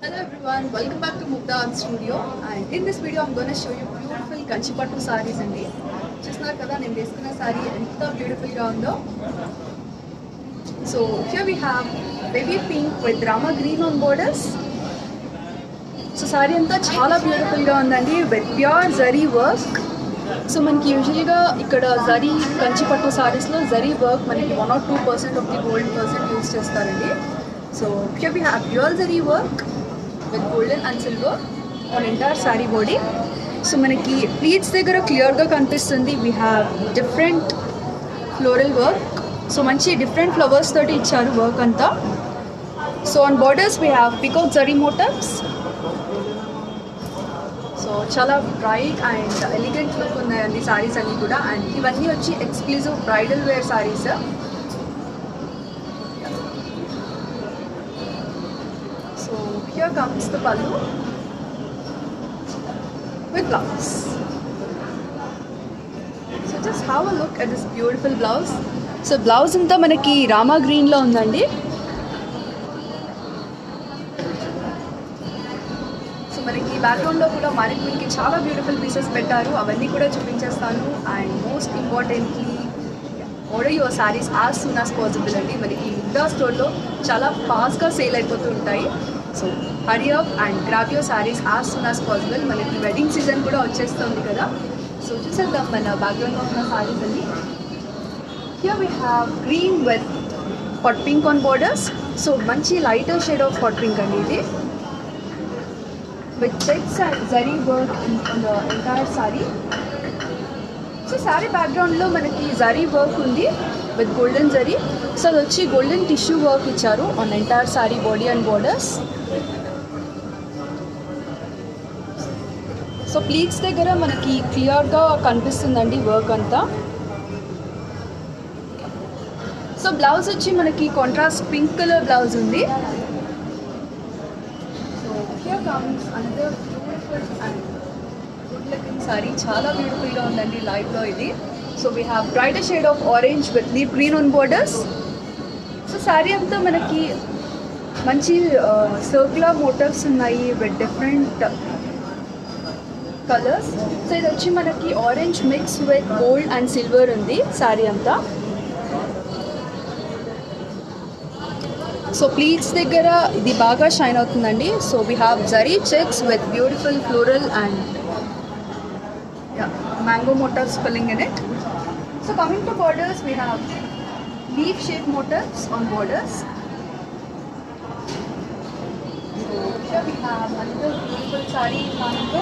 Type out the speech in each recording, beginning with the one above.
Hello everyone, welcome back to Mugda Art Studio, and in this video I'm going to show you beautiful Kanchipattu sarees andi. Chusnar kada nenu vesukuna saree enta beautiful ga undo. So here we have baby pink with rama green on borders. So saree anta chaala beautiful ga undandi with pure zari work. So manaki usually ga ikkada zari Kanchipattu sarees lo zari work manaki 1 or 2% of the gold percent use chestarandi. So here we have pure zari work with golden and silver on entire saree body. So manaki pleats daggara clear ga kanipistundi. We have different floral work, so manchi different flowers toti icharu work anta. So on borders we have peacock zari motifs. So chala bright and elegant look unnayandi sarees anni kuda, and ivanni vachi exclusive bridal wear sarees. So here comes the pallu with blouse. So just have a look at this beautiful blouse. So blouse anta manaki rama green lo undandi. So manaki background lo kuda mannequin ki chaala beautiful pieces pettaru, avanni kuda chupinchestanu. And most importantly, order your sarees as soon as possible andi. Manaki Mugda store lo chaala fast ga sale అయిపోతూ ఉంటాయి. So hurry up and grab your sarees as soon as possible. మనకి wedding season కూడా వచ్చేస్తుంది కదా. So చూసేద్దాం మన బ్యాక్గ్రౌండ్లో ఉన్న సారీస్ అన్ని. Here we have green with hot pink on borders. So మంచి lighter shade of hot pink అండి ఇది. With checks and zari work on the entire saree. So sorry బ్యాక్గ్రౌండ్లో మనకి జరీ వర్క్ ఉంది విత్ గోల్డెన్ జరీ. సో అది వచ్చి గోల్డెన్ టిష్యూ వర్క్ ఇచ్చారు on entire sari body and borders. So pleats దగ్గర మనకి క్లియర్గా కనిపిస్తుందండి వర్క్ అంతా. సో బ్లౌజ్ వచ్చి మనకి కాంట్రాస్ట్ పింక్ కలర్ బ్లౌజ్ ఉంది. So here comes another beautiful and good looking sorry. చాలా బ్యూటిఫుల్గా ఉందండి లైవ్లో ఇది. So we have brighter shade of orange with leaf green on borders. So sari అంతా మనకి మంచి సర్క్యులర్ మోటివ్స్ ఉన్నాయి విత్ డిఫరెంట్ కలర్స్. సో ఇది వచ్చి మనకి orange mix with gold and silver ఉంది సారీ అంతా. సో ప్లీట్స్ దగ్గర ఇది బాగా షైన్ అవుతుందండి. So we have zari checks with beautiful floral and mango motifs filling in it. So coming to borders, we have leaf shaped motifs on borders. So here we have another beautiful saree in mango.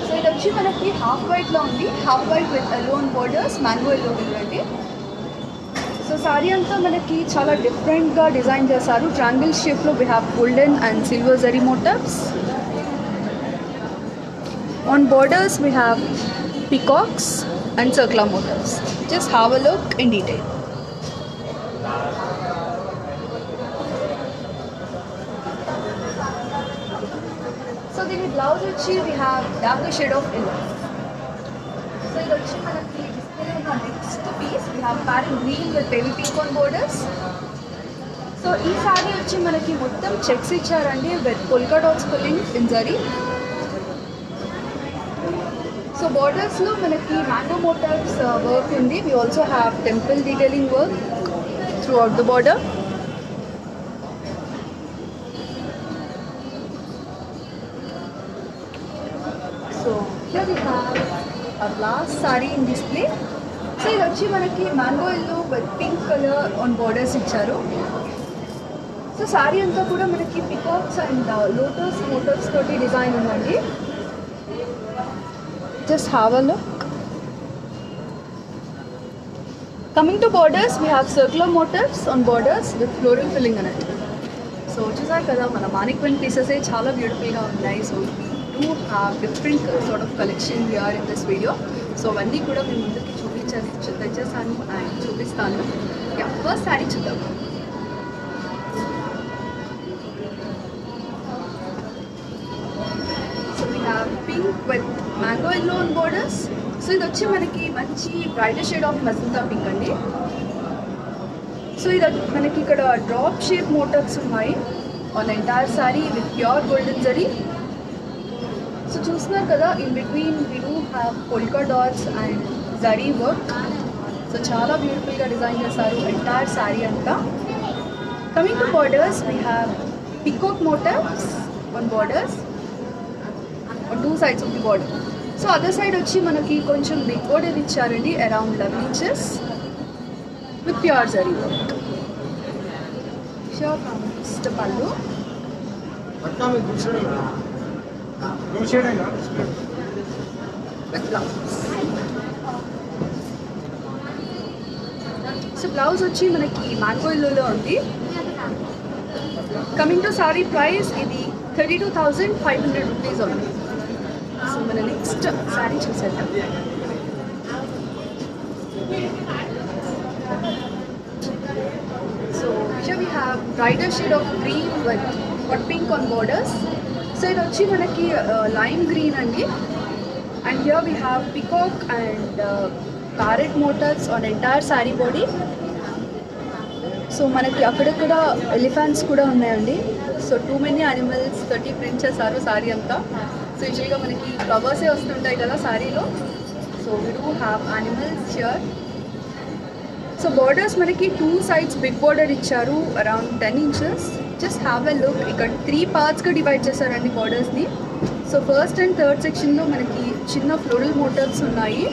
So it actually manaki half white lo undi, half white with yellow on borders, mango yellow undi. So saree anta manaki chala different ga design chesaru. Triangle shape lo we have golden and silver zari motifs. On borders we have peacocks and circular motifs. Just have a look in detail. So the blouse వచ్చి we have darker shade of yellow. So ఇది వచ్చి మనకి display ఉన్న next piece we have parrot green with baby pink on borders. So ఈ సారీ వచ్చి మనకి మొత్తం checks ఇచ్చారండి with polka dots filling in zari. So బార్డర్స్లో మనకి మ్యాంగో మోటార్స్ వర్క్ ఉంది. We also have temple detailing work throughout the border. So here we have our last saree in display. So ఇది వచ్చి మనకి mango yellow with pink colour on borders ఇచ్చారు. So sari అంతా కూడా మనకి peacocks and lotus motifs తోటి design ఉందండి. Just have a look. Coming to borders we have circular motifs on borders with floral filling అనేది. సో చూసారు కదా మన మానిక్వెన్ పీసెసే చాలా బ్యూటిఫుల్గా ఉన్నాయి. So do have different sort of collection we are in this video. So అవన్నీ కూడా మేము ముందుకి తెచ్చేసాను అండ్ చూపిస్తాను. ఫస్ట్ శారీ చూద్దాం. So we have pink with mango yellow on borders. So ఇది వచ్చి మనకి మంచి brighter shade of magenta pink అండి. సో ఇది మనకి ఇక్కడ డ్రాప్ షేప్ మోటర్స్ ఉన్నాయి on entire sari with pure golden zari. So చూస్తున్నారు కదా in between we do have polka dots and zari work. So చాలా బ్యూటిఫుల్గా డిజైన్ చేశారు ఎంటైర్ శారీ అంతా. Coming to borders we have peacock motifs on borders on two sides of the border. So other side వచ్చి మనకి కొంచెం big border ఇచ్చారండి around 11 inches with pure zari work. Sure comes the pallu. With blouse. So blouse వచ్చి మనకి mango ఎల్లోలో ఉంది. Coming to sari price ఇది 32,500 rupees ఉంది. So మన నెక్స్ట్ సారీ చూసేద్దాం. So here we have brighter shade of green with hot pink on borders. So ఇది వచ్చి మనకి లైమ్ గ్రీన్ అండి. And here we have peacock and parrot motors on entire sari body. So మనకి అక్కడక్కడ elephants కూడా ఉన్నాయండి. So too many animals 30 print చేశారు శారీ అంతా. సో యూజువల్గా మనకి ఫ్లవర్సే వస్తుంటాయి కదా శారీలో. So we do have animals here. So borders మనకి టూ సైడ్స్ బిగ్ బార్డర్ ఇచ్చారు around 10 inches. Just have a look. ఇక్కడ 3 partsగా డివైడ్ చేశారండి బార్డర్స్ని. సో ఫస్ట్ అండ్ థర్డ్ సెక్షన్లో మనకి చిన్న ఫ్లోరల్ మోటర్స్ ఉన్నాయి.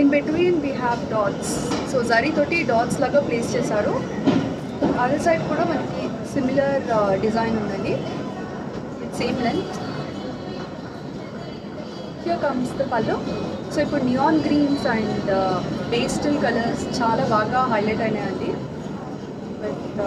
In between we have dots. So zari తోటి డాట్స్ లాగా ప్లేస్ చేశారు. అదర్ సైడ్ కూడా మనకి సిమిలర్ డిజైన్ ఉందండి with same length. Here comes the పల్లు. సో ఇప్పుడు neon Greens and pastel colours చాలా బాగా హైలైట్ అయినాయండి with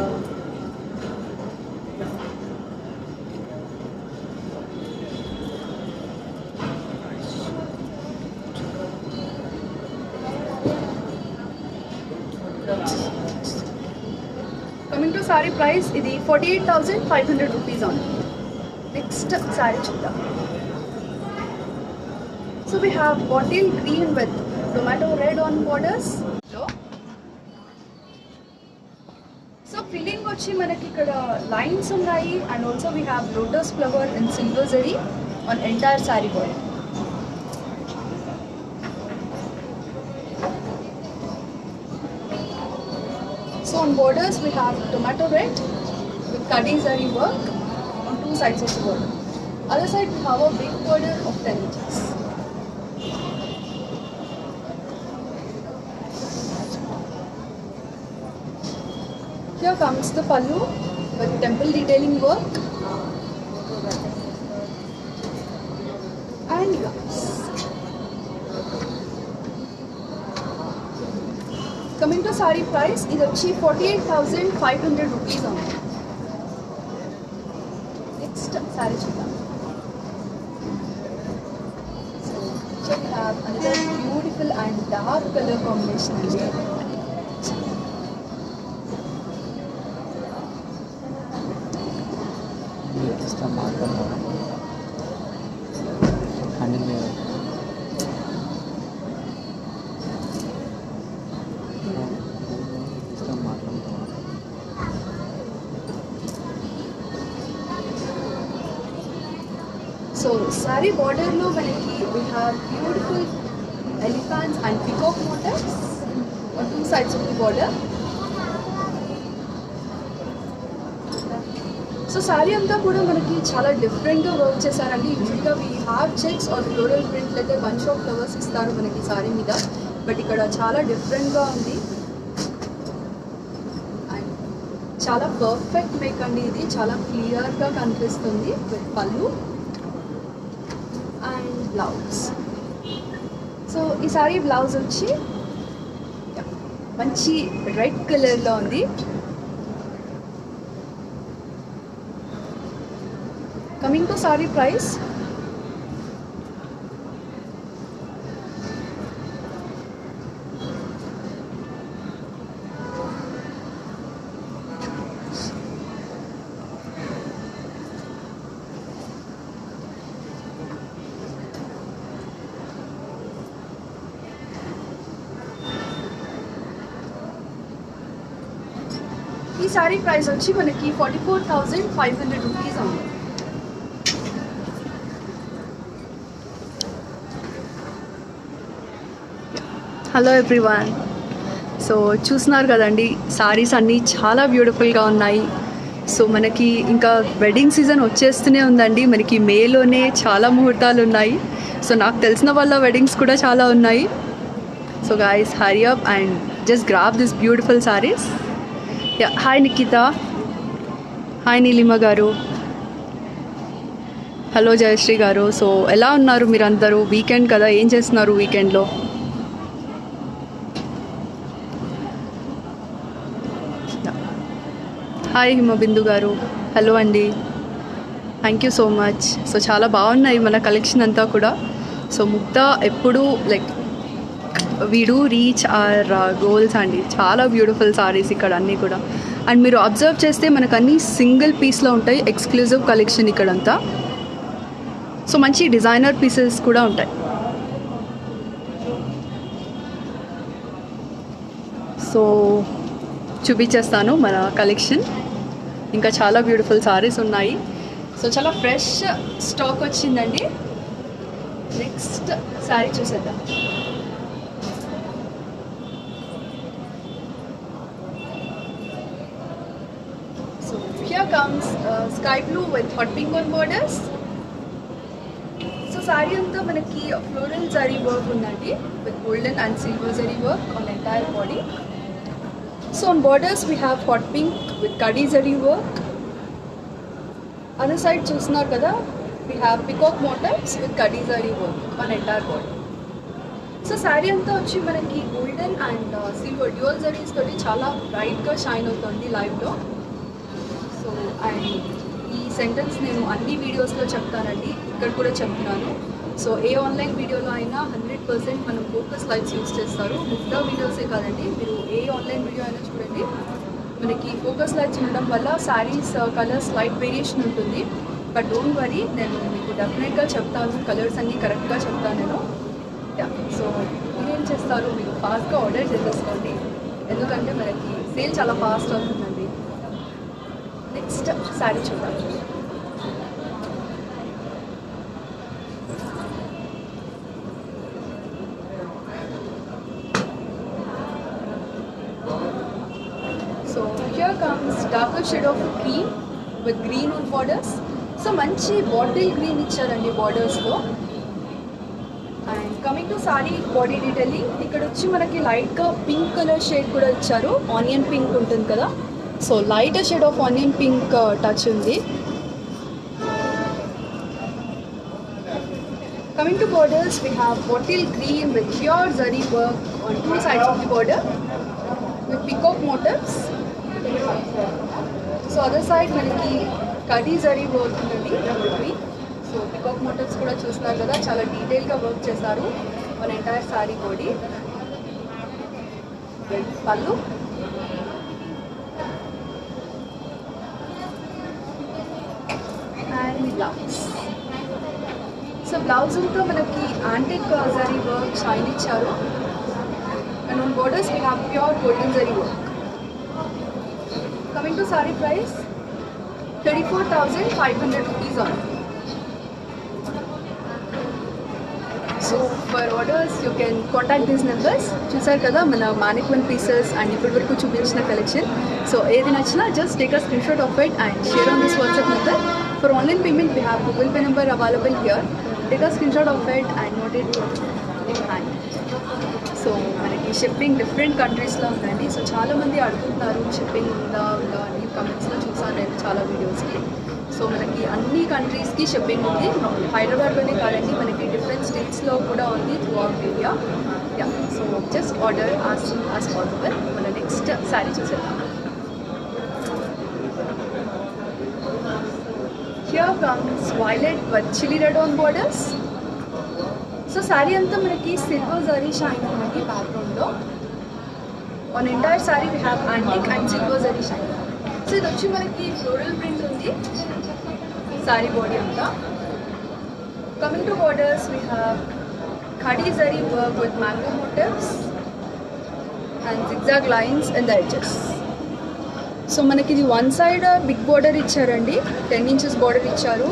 coming to sari price ఇది 48,500 రూపీస్ ఉంది. నెక్స్ట్ సారీ చూద్దాం. So we have bottle green with tomato red on borders. So filling వచ్చి మనకి ఇక్కడ లైన్స్ ఉన్నాయి and also we have lotus flower in silver zari on entire sari body. So on borders we have tomato red with cutty zari work on two sides of the border. Other side we have a big border of 10 inches. Here comes the pallu with temple detailing work and gloves. Coming to saree price, ఇది వచ్చి 48,500 rupees ఉంది. Next sari చూద్దాం. So we have another beautiful and dark color combination అండి. So sari బార్డర్లో మనకి we have beautiful elephants and peacock motifs on two sides of the border. So sari అంతా కూడా మనకి చాలా డిఫరెంట్గా వర్క్ చేశారండి. యూజువల్గా we have checks or floral print అయితే బంచ్ ఆఫ్ ఫ్లవర్స్ ఇస్తారు మనకి శారీ మీద, బట్ ఇక్కడ చాలా డిఫరెంట్గా ఉంది అండ్ చాలా పర్ఫెక్ట్ మేక్ అండి. ఇది చాలా క్లియర్గా కనిపిస్తుంది విత్ పళ్ళు అండ్ బ్లౌజ్. సో ఈ సారీ బ్లౌజ్ వచ్చి మంచి రెడ్ కలర్లో ఉంది. కమింగ్ టు సారీ ప్రైస్, ఈ సారీ ప్రైస్ వచ్చి మనకి 44,500 రూపీస్ ఉంది. హలో ఎవ్రీవన్, సో చూస్తున్నారు కదండి సారీస్ అన్నీ చాలా బ్యూటిఫుల్గా ఉన్నాయి. సో మనకి ఇంకా వెడ్డింగ్ సీజన్ వచ్చేస్తూనే ఉందండి. మనకి మేలోనే చాలా ముహూర్తాలు ఉన్నాయి. సో నాకు తెలిసిన వాళ్ళ వెడ్డింగ్స్ కూడా చాలా ఉన్నాయి. So guys hurry up and just grab this beautiful saris. Hi Nikhita, hi Neelima garu, hello Jayashree గారు. సో ఎలా ఉన్నారు మీరందరూ? వీకెండ్ కదా, ఏం చేస్తున్నారు వీకెండ్లో? హాయ్ హిమబిందు గారు, హలో అండి, thank you so much. So చాలా బాగున్నాయి మన కలెక్షన్ అంతా కూడా. సో ముగ్ధ ఎప్పుడు like we do reach our goals అండి. చాలా బ్యూటిఫుల్ సారీస్ ఇక్కడ అన్నీ కూడా. అండ్ మీరు అబ్జర్వ్ చేస్తే మనకు అన్నీ సింగిల్ పీస్లో ఉంటాయి, ఎక్స్క్లూజివ్ కలెక్షన్ ఇక్కడంతా. సో మంచి డిజైనర్ పీసెస్ కూడా ఉంటాయి. సో చూపించేస్తాను మన కలెక్షన్. ఇంకా చాలా బ్యూటిఫుల్ సారీస్ ఉన్నాయి. సో చాలా ఫ్రెష్ స్టాక్ వచ్చిందండి. నెక్స్ట్ సారీ చూసేద్దాం. So here comes sky blue with hot pink on borders. So sari అంతా మనకి ఫ్లోరల్ జరీ వర్క్ ఉందండి with golden and silver zari work on entire body. So on borders we have hot pink with kadi zari work. Other side చూస్తున్నారు కదా, we have peacock motifs with kadi zari work on entire body. So sari అంతా వచ్చి మనకి golden and silver dual zaris తోటి చాలా బ్రైట్గా shine అవుతుంది లైవ్లో. సో అండ్ ఈ సెంటెన్స్ నేను అన్ని వీడియోస్లో చెప్తానండి, ఇక్కడ కూడా చెప్తున్నాను. సో ఏ ఆన్లైన్ వీడియోలో అయినా 100% మనం ఫోకస్ లైట్స్ యూజ్ చేస్తారు. మిగతా వీడియోసే కాదండి, మీరు ఏ ఆన్లైన్ వీడియో అయినా చూడండి, మనకి ఫోకస్ లైట్స్ ఉండడం వల్ల శారీస్ కలర్స్ లైట్ వేరియేషన్ ఉంటుంది. బట్ డోంట్ వరీ, నేను మీకు డెఫినెట్గా చెప్తాను, కలర్స్ అన్నీ కరెక్ట్గా చెప్తాను నేను. సో మీరేం చేస్తారు, మీరు ఫాస్ట్గా ఆర్డర్ చేసేసుకోండి, ఎందుకంటే మనకి సేల్ చాలా ఫాస్ట్ అవుతుందండి. నెక్స్ట్ శారీ చూద్దాం. So here comes darker shade of cream with green on borders. So manchi bottle green ఇచ్చారండి బోర్డర్స్లో. And coming to sari body detailing, ఇక్కడ వచ్చి మనకి లైట్గా పింక్ కలర్ షేడ్ కూడా ఇచ్చారు. ఆనియన్ పింక్ ఉంటుంది కదా, so light shade of onion pink touch ఉంది. Coming to borders, we have bottle green with pure zari work on two sides of the border with peacock motifs. So other side మనకి కడి zari work ఉందండి. So peacock motifs కూడా చూస్తున్నారు కదా, చాలా డీటెయిల్గా work చేశారు మన ఎంటైర్ సారీ బాడీ. పళ్ళు అండ్ బ్లౌజ్. సో బ్లౌజ్ అంతా మనకి యాంటిక్ జరీ వర్క్ షైన్ ఇచ్చారు. And on borders we have pure golden zari work. Coming to sari price 34,500 rupees on. So for orders you can contact these numbers. చూసారు కదా మన మానిక్వన్ pieces and ఇప్పటి వరకు చూపించిన కలెక్షన్. సో ఏది నచ్చినా just take a screen shot of it and share on this WhatsApp number. For online payment we have Google pay number available here. Take a screen shot of it and note it in hand. So మనకి shipping different కంట్రీస్లో ఉందండి. So చాలామంది అడుగుతున్నారు shipping ఉందా అని కమెంట్స్లో చూసాను నేను చాలా వీడియోస్కి. సో మనకి అన్ని కంట్రీస్కి షిప్పింగ్ ఉంది. హైదరాబాద్లోనే కాదండి, మనకి డిఫరెంట్ స్టేట్స్లో కూడా ఉంది throughout India. Ya, so just order as soon as possible. మన నెక్స్ట్ శారీ చూసేద్దాం. Here comes violet with chilli red on borders. So sari అంతా మనకి సిల్వర్ జరీ షైన్ ఉంది బ్యాక్గ్రౌండ్లో. On entire sari we have antique and silver zari shine. So ఇది వచ్చి మనకి floral print ఉంది శారీ బాడీ అంతా. Coming to borders we have khadi zari work with mango motifs and zigzag lines in the edges. So మనకి ఇది వన్ సైడ్ బిగ్ బోర్డర్ ఇచ్చారండి, 10 inches border ఇచ్చారు.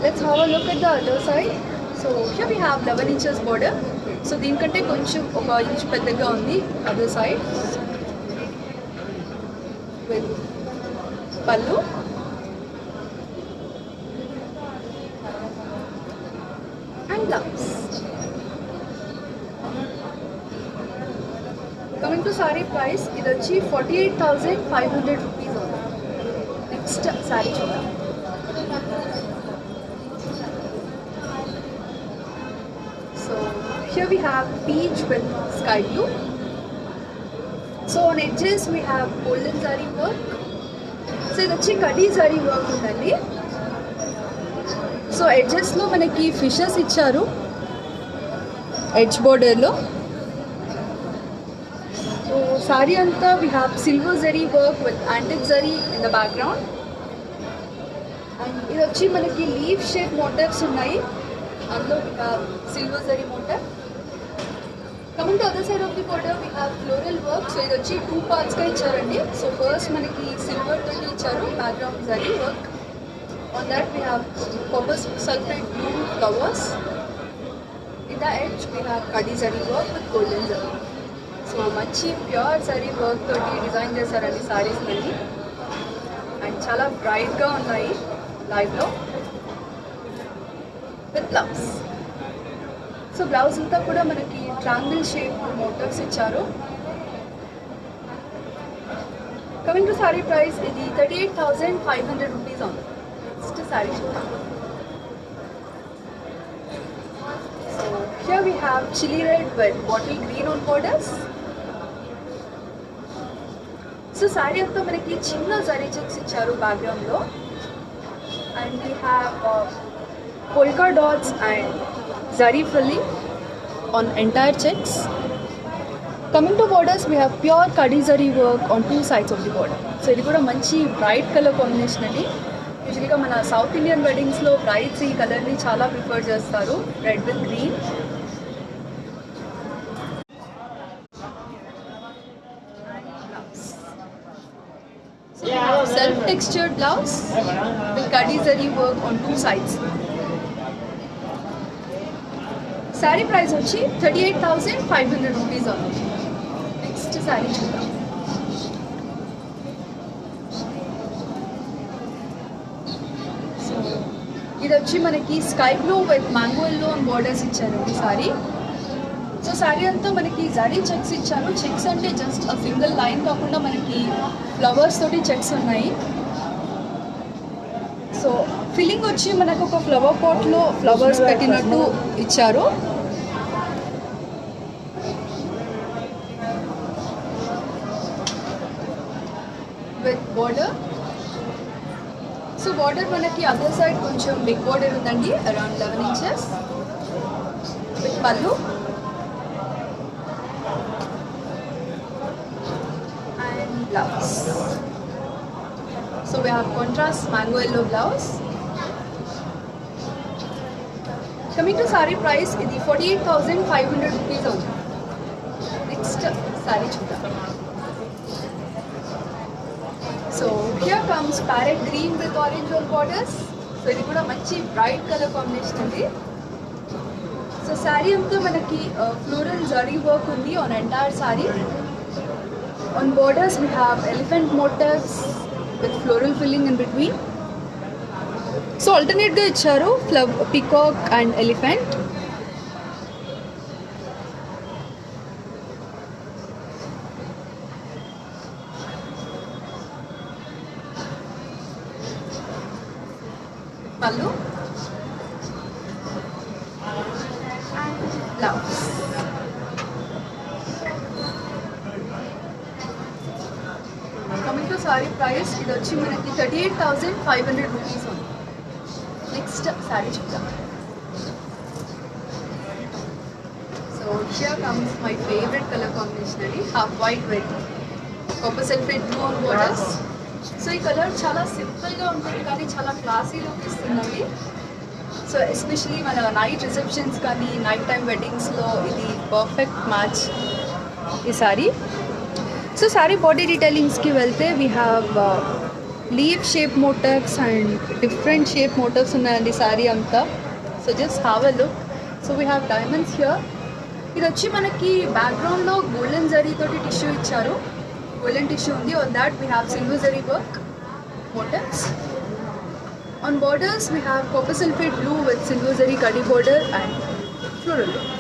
Let's have a look at the other side. So here we have 11 inches border. So దీనికంటే కొంచెం 1 inch పెద్దగా ఉంది other side. With పల్లు and blouse. Coming to sari price, ఇది వచ్చి 48,500 రూపీస్ ఉంది. నెక్స్ట్ సారీ చూద్దాం. So here we have peach with sky blue. So on edges we have golden zari work. So ఇది వచ్చి కడీ జరీ వర్క్ ఉందండి. సో ఎడ్జెస్లో మనకి ఫిషెస్ ఇచ్చారు ఎడ్జ్ బోర్డర్లో. సో సారీ అంతా we have silver zari work with antique zari in the background. And ఇది వచ్చి మనకి లీవ్ షేప్ మోటివ్స్ ఉన్నాయి, అందులో we have silver zari motive. Coming to other side of the border we have floral work. So ఇది వచ్చి 2 partsగా ఇచ్చారండి. సో ఫస్ట్ మనకి silver తోటి ఇచ్చారు background zari work. On that we have copper sulphate blue flowers. In the edge we have khadi zari work with golden zari. So మంచి pure zari work తోటి design చేశారండి సారీస్ అన్ని. అండ్ చాలా బ్రైట్గా ఉన్నాయి లైవ్లో విత్ బ్లౌజ్. సో బ్లౌజ్ అంతా కూడా మనకి ట్రాంగిల్ షేప్ మోటివ్స్ ఇచ్చారు. కమింగ్ టు సారీ ప్రైస్, ఇది 38,500 రూపీస్ ఉంది. నెక్స్ట్ సారీ చూద్దాం. So here we have chilli red with bottle green on borders. So sari అంతా మనకి చిన్న జరీ చెక్స్ ఇచ్చారు బ్యాక్గ్రౌండ్లో. And we have polka dots and zari filling on entire checks. Coming to borders, we have pure kadi zari work on 2 sides of the border. So ఇది కూడా మంచి bright colour combination అండి. యూజువల్గా మన సౌత్ ఇండియన్ వెడ్డింగ్స్లో బ్రైడ్స్ ఈ కలర్ని చాలా prefer చేస్తారు, red with green. Self textured blouse with kadi zari work on 2 sides. Sorry price వచ్చి 38,500 రూపీస్ ఉంది. నెక్స్ట్ సారీ చూద్దాం. సో ఇది వచ్చి మనకి sky blue with mango yellow and borders ఇచ్చారు ఈ సారీ. సో సారీ అంతా మనకి జరీ చెక్స్ ఇచ్చారు. చెక్స్ అంటే జస్ట్ ఆ సింగిల్ లైన్ కాకుండా మనకి ఫ్లవర్స్ తోటి చెక్స్ ఉన్నాయి. సో ఫిల్లింగ్ వచ్చి మనకు ఒక ఫ్లవర్ పాట్లో ఫ్లవర్స్ పెట్టినట్టు ఇచ్చారు. With border. సో బోర్డర్ మనకి అదర్ సైడ్ కొంచెం బిగ్ బోర్డర్ ఉందండి, అరౌండ్ 11 inches విత్ పల్లు and blouse. So we have contrast mango yellow blouse. Coming to saree price, ఇది 48,500 rupees అవుతుంది. Next saree చూద్దాం. So here comes parrot green with orange on borders. So ఇది కూడా మంచి bright colour combination అండి. So sari అంతా మనకి ఫ్లోరల్ జరీ వర్క్ ఉంది on entire sari. On borders we have elephant motifs with floral filling in between. So ఆల్టర్నేట్గా ఇచ్చారు peacock and elephant. Pallu blouse. Coming to sari price, ఇది వచ్చి మనకి 38,500 రూపీస్ ఉంది. నెక్స్ట్ సారీ చూద్దాం. So here comes my favourite colour combination అండి, half white red copper sulphate blue on borders. So ఈ colour చాలా సింపుల్గా ఉంటుంది కానీ చాలా క్లాసీ లుక్ ఇస్తుందండి. సో ఎస్పెషలీ మన నైట్ రిసెప్షన్స్ కానీ నైట్ టైం వెడ్డింగ్స్లో ఇది పర్ఫెక్ట్ మ్యాచ్ ఈ సారీ. సో సారీ బాడీ డీటెయిలింగ్స్కి వెళ్తే we have leaf shape motives and different shape motifs ఉన్నాయండి సారీ అంతా. So just have a look. So we have diamonds here. ఇది వచ్చి మనకి బ్యాక్గ్రౌండ్లో గోల్డెన్ జరీ తోటి టిష్యూ ఇచ్చారు, golden tissue ఉంది. On that we have silver zari work motifs. On borders we have copper sulfate blue with silver zari kadi border and floral work.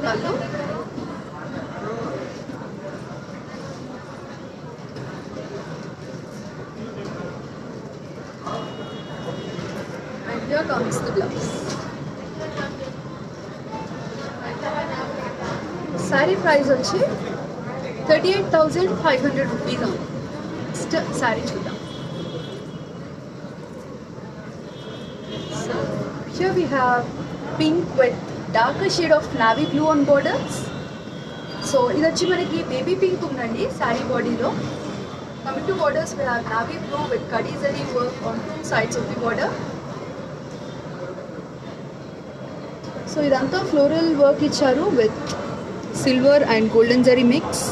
Pallu and here comes the blouse. Sorry price వచ్చి 38,500 rupees ఉంది. Next sari చూద్దాం. So here we have pink with darker shade of navy blue on borders. So ఇది వచ్చి మనకి baby pink ఉందండి sorry బాడీలో. Coming to borders we have navy blue with khadi zari work on 2 sides of the border. So ఇదంతా floral work ఇచ్చారు with silver and golden zari mix.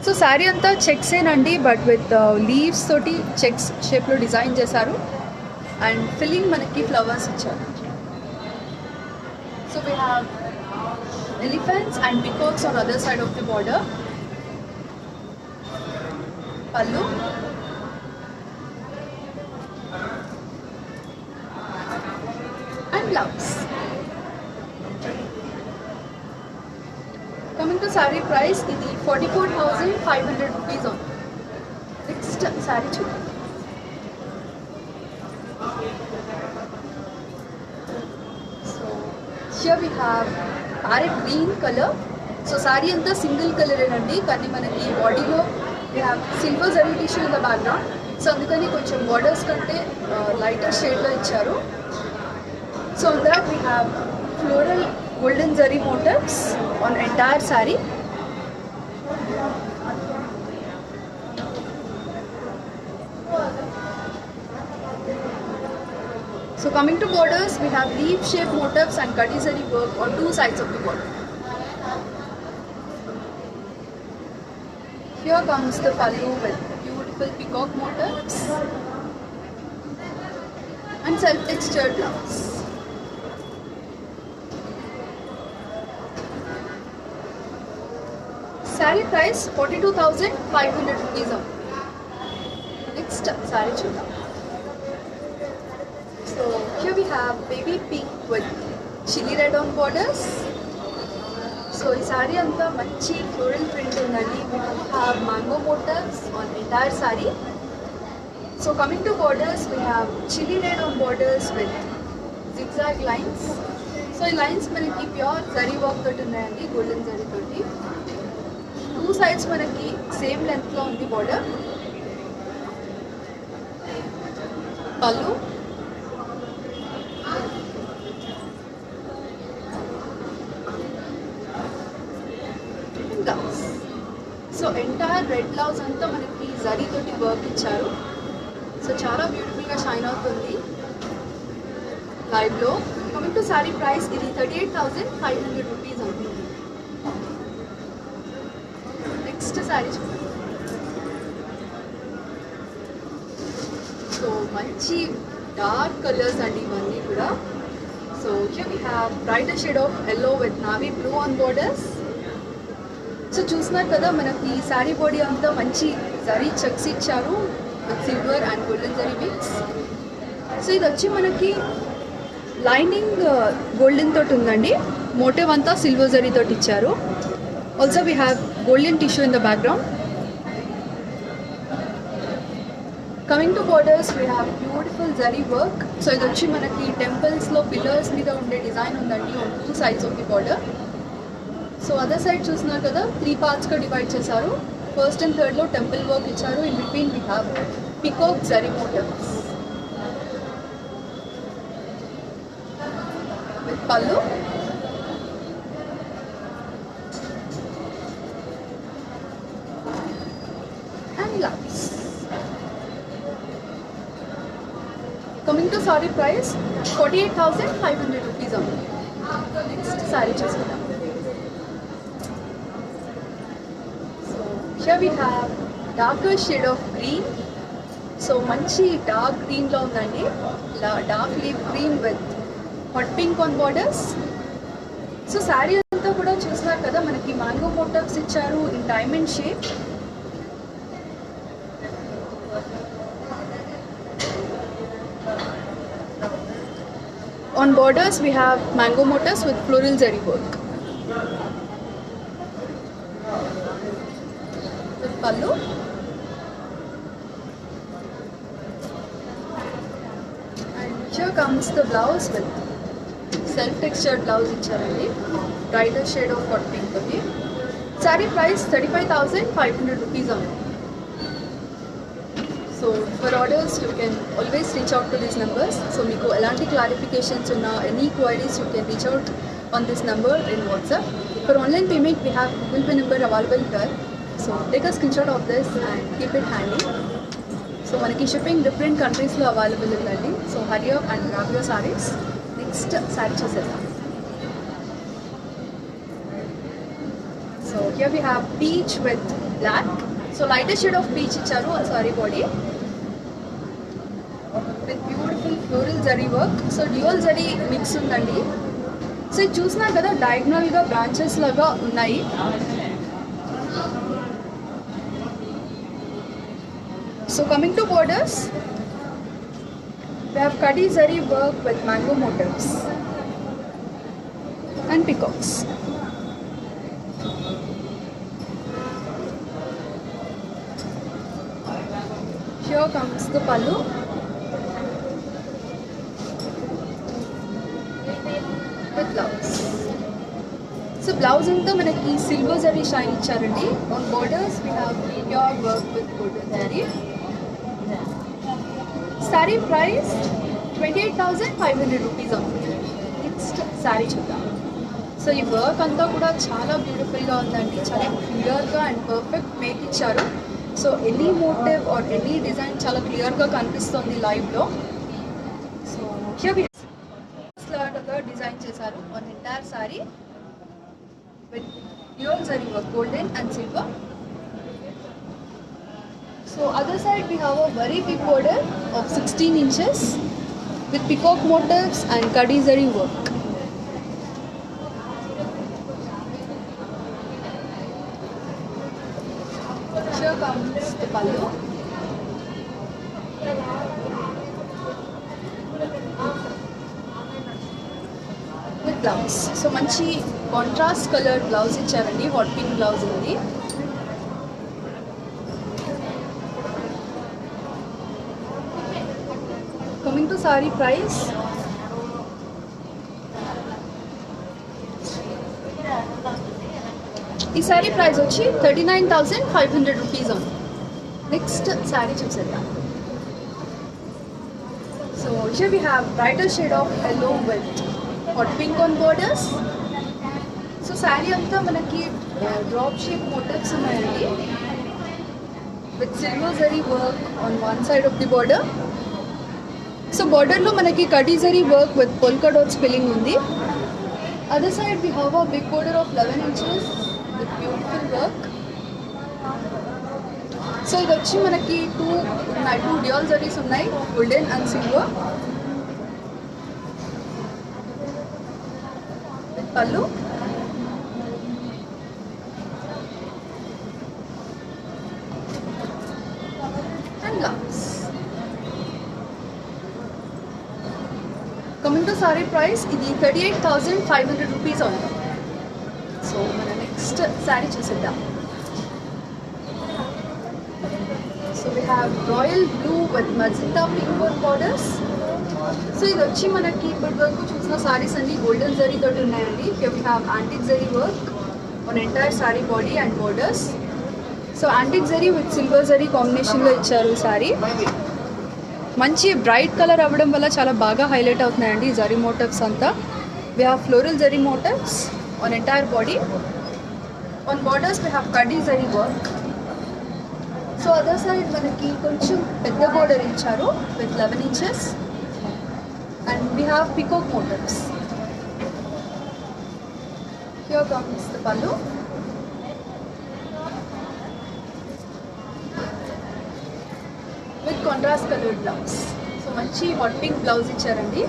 So sari అంతా చెక్సేనండి, but with leaves తోటి checks షేప్లో డిజైన్ చేశారు and filling మనకి flowers ఇచ్చారు. So we have elephants and peacocks on other side of the border. Pallu and blouse. Coming to saree price, ఇది 44,500 rupees on. Next saree చూద్దాం. So here we have parrot green color. So saree అంతా single colour అండి, కానీ మనకి బాడీలో we have silver zari tissue in the background. So అందుకని కొంచెం borders కంటే లైటర్ షేడ్లో ఇచ్చారు. So on that we have floral golden zari motifs on entire saree. So coming to borders, we have leaf shape motifs and kadi zari work on 2 sides of the border. Here comes the pallu with beautiful peacock motifs and self-textured blouse. Saree price 42,500 rupees. Next saree చూద్దాం. So here we have baby pink with chili red on borders. So ఈ saree అంతా మంచి floral print ఉందండి. We have mango motifs on entire saree. So coming to borders, we have chili red on borders with zigzag lines. So ఈ lines మనకి pure zari work తోటి ఉన్నాయండి, golden zari తోటి. 2 sides మనకి సేమ్ లెంత్ లో ఉంది బోర్డర్. పళ్ళు blouse. So entire red blouse అంతా మనకి జరీ తోటి వర్క్ ఇచ్చారు. సో చాలా బ్యూటిఫుల్గా షైన్ అవుతుంది లైవ్లో. కమింగ్ టు సారీ ప్రైస్, ఇది 38,500 రూపీస్ అవుతుంది. నెక్స్ట్ సారీ చూద్దాం. సో మంచి డార్క్ కలర్స్ అండి ఇవన్నీ కూడా. So here we have brighter shade of yellow with navy blue on borders. So చూస్తున్నారు కదా మనకి ఈ శారీ బాడీ అంతా మంచి జరీ చెక్స్ ఇచ్చారు with silver and golden zari mix. So ఇది వచ్చి మనకి లైనింగ్ గోల్డెన్ తోటి ఉందండి, మోటివ్ అంతా సిల్వర్ జరీ తోటి ఇచ్చారు. Also we have golden tissue in the background. Coming to borders we have beautiful zari work. So ఇది వచ్చి మనకి టెంపుల్స్లో పిల్లర్స్ మీద ఉండే డిజైన్ ఉందండి on 2 sides of the border. So other side చూస్తున్నారు కదా 3 partsగా డివైడ్ చేశారు. ఫస్ట్ అండ్ థర్డ్లో టెంపుల్ వర్క్ ఇచ్చారు. In between we have peacock zari motives with pallu. And gloves. Coming to saree price 48,500 rupees only. Next saree chesukundam. So here we have darker shade of green. So manchi dark green lo undandi, dark leaf green with hot pink on borders. So saree anta kuda chusnaru kada manaki mango motifs icharu in diamond shape. On borders we have mango motifs with floral zari work. With pallu. And here comes the blouse with self textured blouse ichcharandi, brighter shade of hot pink toti. Saree price 35,500 rupees only. So for orders you can always reach out to these numbers. So meeku elanti clarifications unna any queries you can reach out on this number in WhatsApp. For online payment we have Google Pay number available here. So take a screenshot of this and keep it handy. So manaki shipping different countries lo available undandi. So hurry up and grab your sarees. Next saree chusesam. So here we have peach with black. So lighter shade of peach icharu on saree body with beautiful floral zari work. So dual zari mix undandi. So ఇది చూస్తున్నారు కదా diagonal గా branches లాగా ఉన్నాయి. So coming to borders we have kadi zari work with mango motifs and peacocks. Here comes the pallu with blouse. So blouse anta manaki silver zari shine iccharandi. On borders we have pure work with golden zari. Saree price 28,500 rupees only. Next saree chuddam. So ఈ work అంతా కూడా చాలా బ్యూటిఫుల్గా ఉందండి, చాలా క్లియర్గా and perfect make ఇచ్చారు. So any motive or any design చాలా క్లియర్గా కనిపిస్తుంది లైవ్లో. సో హియర్ వి స్లాట్గా డిజైన్ చేశారు on entire sari with dual zari work golden and silver. So other side we have a very big border of 16 inches with peacock motifs and kadi zari work. Here comes the pallu. With blouse. So manchi contrast colored blouse iccharandi, hot pink blouse undi. Coming to saree price, ఈ sorry price వచ్చి 39,500 rupees ఉంది. Next sorry చూసేద్దాం. So here we have brighter shade of yellow with hot pink on borders. So sari అంతా మనకి drop shape motifs ఉన్నాయండి with silver zari work on one side of the border. So బార్డర్లో మనకి కడి zari work with polka dots filling ఉంది. Other side we have a big border of 11 inches with beautiful work. So ఇది వచ్చి మనకి two dual zaris ఉన్నాయి, golden and silver. పళ్ళు and blouse. Coming to sari price, ఇది 38,500 రూపీస్ ఉంది. సో మన నెక్స్ట్ శారీ చూసేద్దాం. So we have royal blue with magenta pink borders. So ఇది వచ్చి మనకి ఇప్పటి వరకు చూసిన సారీస్ అన్ని గోల్డెన్ జరీ తోటి ఉన్నాయండి. We have antique zari work on entire sari body and borders. So antique zari with silver zari కాంబినేషన్లో ఇచ్చారు ఈ సారీ. మంచి బ్రైట్ కలర్ అవ్వడం వల్ల చాలా బాగా హైలైట్ అవుతున్నాయండి ఈ జరీ మోటివ్స్ అంతా. We have floral zari motifs on entire body. On borders we have కడ్డీ zari work. So other side మనకి కొంచెం పెద్ద బోర్డర్ ఇచ్చారు with 11 inches and we have peacock motifs. Here comes the pallu. With contrast colour blouse. So మంచి hot pink blouse ఇచ్చారండి.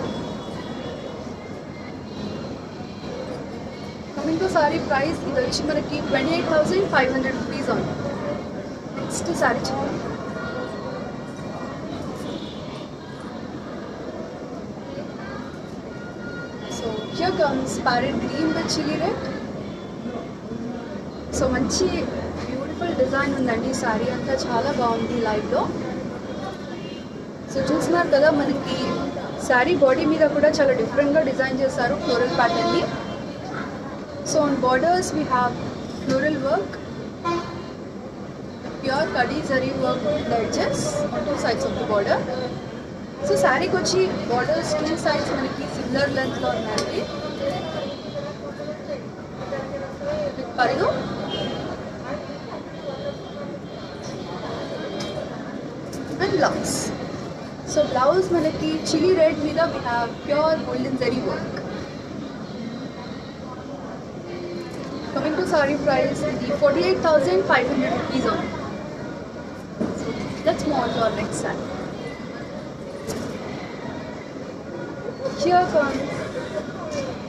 Coming to sari price, ఇది వచ్చి మనకి 28,500 రూపీస్ ఉంది. నెక్స్ట్ సారీ చూడండి. So here comes parrot green with chilli red. So మంచి beautiful design ఉందండి ఈ సారీ అంతా, చాలా బాగుంది లైవ్లో. సో చూస్తున్నారు కదా, మనకి శారీ బాడీ మీద కూడా చాలా డిఫరెంట్గా డిజైన్ చేశారు ఫ్లోరల్ ప్యాటర్న్ని. So on borders we have floral work, pure కడీ zari work with edges on 2 sides of the border. So శారీకి వచ్చి బార్డర్స్ 2 sides మనకి సిమిలర్ లెంత్లో ఉన్నాయండి. విత్ పళ్ళు అండ్ బ్లౌజ్. సో బ్లౌజ్ మనకి చిల్లీ రెడ్ మీద we have pure golden zari work. Coming to sari price, ఇది 48,500 రూపీస్ ఉంది. Let's move on to our next side. Here comes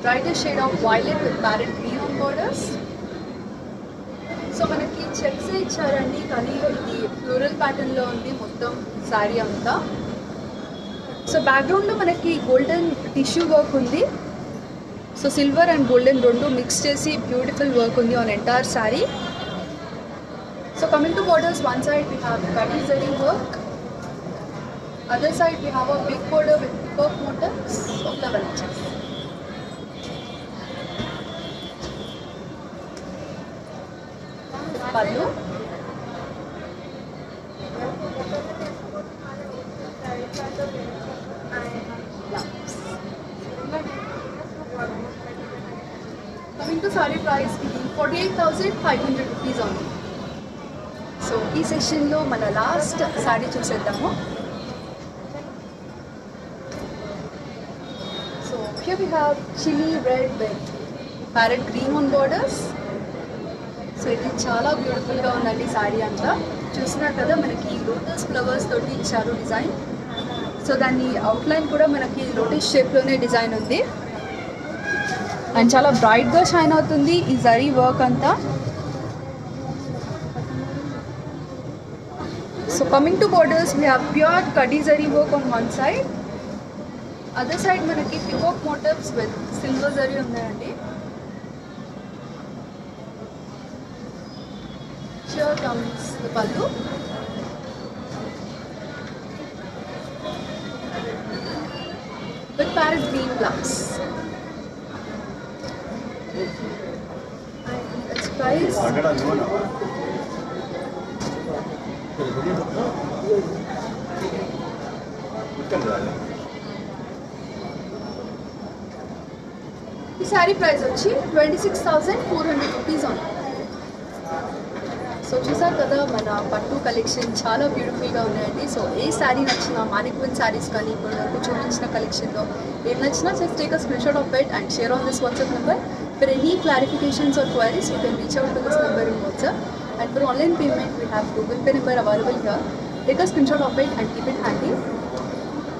brighter shade of violet with parrot green on borders. So మనకి checks ఇచ్చారండి, కానీ ఇది floral ప్యాటర్న్లో ఉంది మొత్తం శారీ అంతా. సో బ్యాక్గ్రౌండ్లో మనకి గోల్డెన్ టిష్యూ వర్క్ ఉంది. సో సిల్వర్ అండ్ గోల్డెన్ రెండు మిక్స్ చేసి బ్యూటిఫుల్ వర్క్ ఉంది on entire sari. So coming to borders, one side we have Kadi zari work, other side we have a big border with peacock motifs of 11 inches. Pallu. Coming to saree price, 48,500 rupees only. So ఈ సెషన్లో మన last sari చూసేద్దాము. So here we have chilli red with parrot green on borders. So ఇది చాలా బ్యూటిఫుల్గా ఉందండి శారీ అంతా. చూస్తున్నారు కదా, మనకి లోటస్ ఫ్లవర్స్ తోటి ఇచ్చారు డిజైన్. సో దాన్ని అవుట్లైన్ కూడా మనకి లోటస్ షేప్లోనే డిజైన్ ఉంది అండ్ చాలా బ్రైట్గా షైన్ అవుతుంది ఈ జరీ వర్క్ అంతా. So coming to borders, we have pure Kadi zari work on one side. Other side manaki peacock motifs with silver zari unnayandi. Here comes the pallu. With parrot green blouse. And its price. ఈ sari price వచ్చి 26,400 rupees ఉంది. So చూసారు కదా, మన పట్టు collection చాలా బ్యూటిఫుల్గా ఉన్నాయండి. సో ఏ శారీ నచ్చినా, మానిక్విన్ శారీస్ కానీ ఇప్పుడు వరకు చూపించిన కలెక్షన్లో ఏం నచ్చినా just take a screenshot of it and share on this WhatsApp number. For any clarifications or queries, you can reach out to this number in WhatsApp. And for online payment, we have Google Pay number available here. Take a screenshot of it and keep it handy.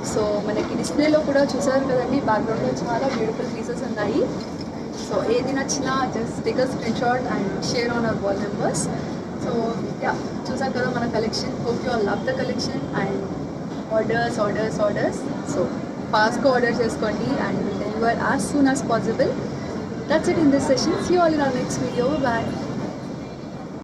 So మనకి డిస్ప్లేలో కూడా చూసారు కదండి, బ్యాక్గ్రౌండ్లో చాలా beautiful pieces ఉన్నాయి. So ఏది నచ్చినా just take a screen shot and share on hour wall numbers. So yeah, చూసారు కదా మన collection. Hope you all love the collection and orders. So ఫాస్ట్గా ఆర్డర్ చేసుకోండి and we'll deliver as soon as possible. That's it in this session. See you all in our next video. Bye.